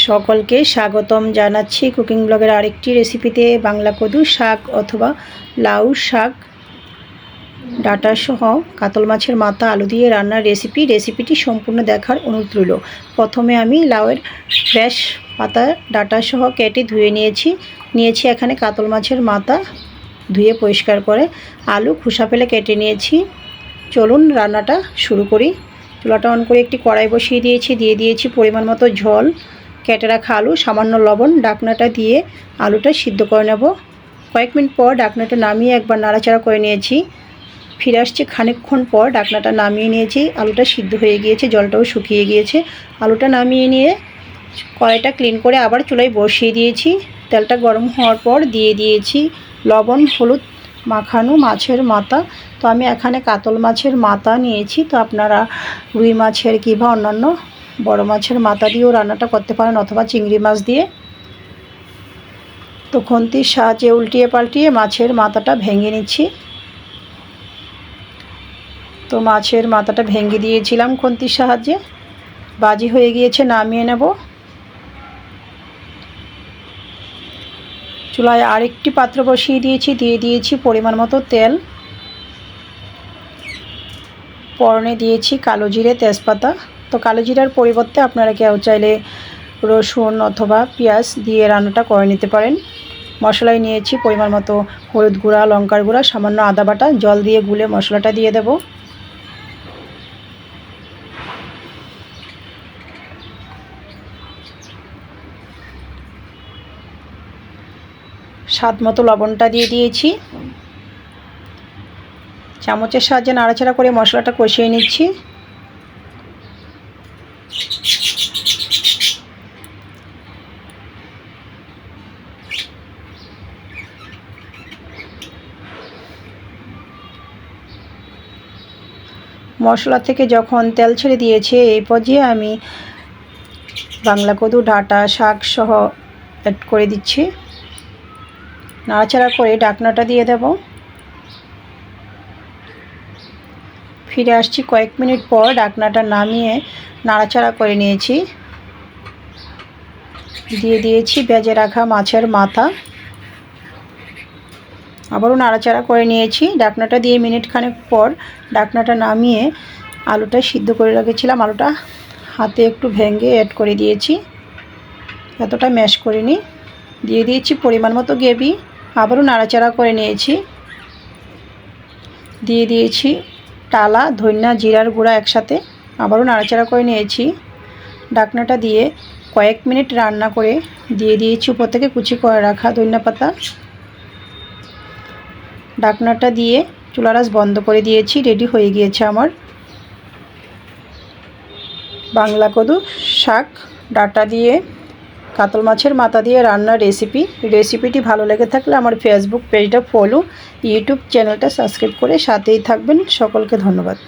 সকলকে স্বাগতম জানাচ্ছি কুকিং ব্লগের আরেকটি রেসিপিতে। বাংলা কদু শাক অথবা লাউ শাক ডাঁটা সহ কাতল মাছের মাথা আলু দিয়ে রান্নার রেসিপিটি সম্পূর্ণ দেখার অনুরোধ রইল। প্রথমে আমি লাউয়ের ফ্রেশ পাতা ডাঁটা সহ কেটে ধুয়ে নিয়েছি এখানে কাতল মাছের মাথা ধুয়ে পরিষ্কার করে, আলু খোসা ফেলে কেটে নিয়েছি। চলুন রান্নাটা শুরু করি। চুলাটা অন করে একটি কড়াই বসিয়ে দিয়ে দিয়েছি পরিমাণ মতো ঝোল, কেটে রাখা আলু, সামান্য লবণ। ডাকনাটা দিয়ে আলুটা সিদ্ধ করে নেব। কয়েক মিনিট পর ডাকনাটা নামিয়ে একবার নাড়াচাড়া করে নিয়েছি। ফিরে আসছি খানিকক্ষণ পর, ডাকনাটা নামিয়ে নিয়েছি। আলুটা সিদ্ধ হয়ে গিয়েছে, জলটাও শুকিয়ে গিয়েছে। আলুটা নামিয়ে নিয়ে কড়াইটা ক্লিন করে আবার চুলায় বসিয়ে দিয়েছি। তেলটা গরম হওয়ার পর দিয়ে দিয়েছি লবণ হলুদ মাখানো মাছের মাথা। তো আমি এখানে কাতল মাছের মাথা নিয়েছি, তো আপনারা রুই মাছের কিংবা অন্যান্য বড় মাছের মাথা দিয়েও রান্নাটা করতে পারেন, অথবা চিংড়ি মাছ দিয়ে। তো খুন্তির সাহায্যে উল্টিয়ে পাল্টিয়ে মাছের মাথাটা ভেঙে নিচ্ছি। তো মাছের মাথাটা ভেঙে দিয়েছিলাম খুন্তির সাহায্যে। বাজি হয়ে গিয়েছে, নামিয়ে নেব। চুলায় আরেকটি পাত্র বসিয়ে দিয়ে দিয়েছি পরিমাণ মতো তেল। ফোড়নে দিয়েছি কালো জিরে তেজপাতা। তো কালো জিরার পরিবর্তে আপনারা কেউ চাইলে রসুন অথবা পেঁয়াজ দিয়ে রান্নাটা করে নিতে পারেন। মশলায় নিয়েছি পরিমাণ মতো হলুদ গুঁড়া, লঙ্কার গুঁড়া, সামান্য আদা বাটা। জল দিয়ে গুলে মশলাটা দিয়ে দেব। স্বাদ মতো লবণটা দিয়ে দিয়েছি। চামচের সাহায্যে নাড়াচাড়া করে মশলাটা কষিয়ে নিচ্ছি। মশলা থেকে যখন তেল ছেড়ে দিয়েছে, এই পর্যায়ে আমি বাংলা কদু ডাঁটা শাক সহ অ্যাড করে দিচ্ছি। নাড়াচাড়া করে ঢাকনাটা দিয়ে দেব। ফিরে আসছি কয়েক মিনিট পর, ঢাকনাটা নামিয়ে নাড়াচাড়া করে নিয়েছি। দিয়ে দিয়েছি ভেজে রাখা মাছের মাথা। আবারও নাড়াচাড়া করে নিয়েছি। ঢাকনাটা দিয়ে মিনিট খানেক পর ঢাকনাটা নামিয়ে আলুটা সিদ্ধ করে রেখেছিলাম, আলুটা হাতে একটু ভেঙে অ্যাড করে দিয়েছি, এতটা ম্যাশ করিনি। দিয়ে দিয়েছি পরিমাণ মতো গ্রেভি। আবারও নাড়াচাড়া করে নিয়েছি। দিয়ে দিয়েছি টালা ধনিয়া জিরার গুঁড়া একসাথে। আবারও নাড়াচাড়া করে নিয়েছি। ঢাকনাটা দিয়ে কয়েক মিনিট রান্না করে দিয়ে দিয়েছি উপর থেকে কুচি করে রাখা ধনিয়া পাতা। ঢাকনাটা দিয়ে চুলার আঁচ বন্ধ করে দিয়েছি। রেডি হয়ে গিয়েছে আমার বাংলা কদু শাক ডাঁটা দিয়ে কাতল মাছের মাথা দিয়ে রান্নার রেসিপিটি ভালো লেগে থাকলে আমার ফেসবুক পেজটা ফলো, ইউটিউব চ্যানেলটা সাবস্ক্রাইব করে সাথেই থাকবেন। সকলকে ধন্যবাদ।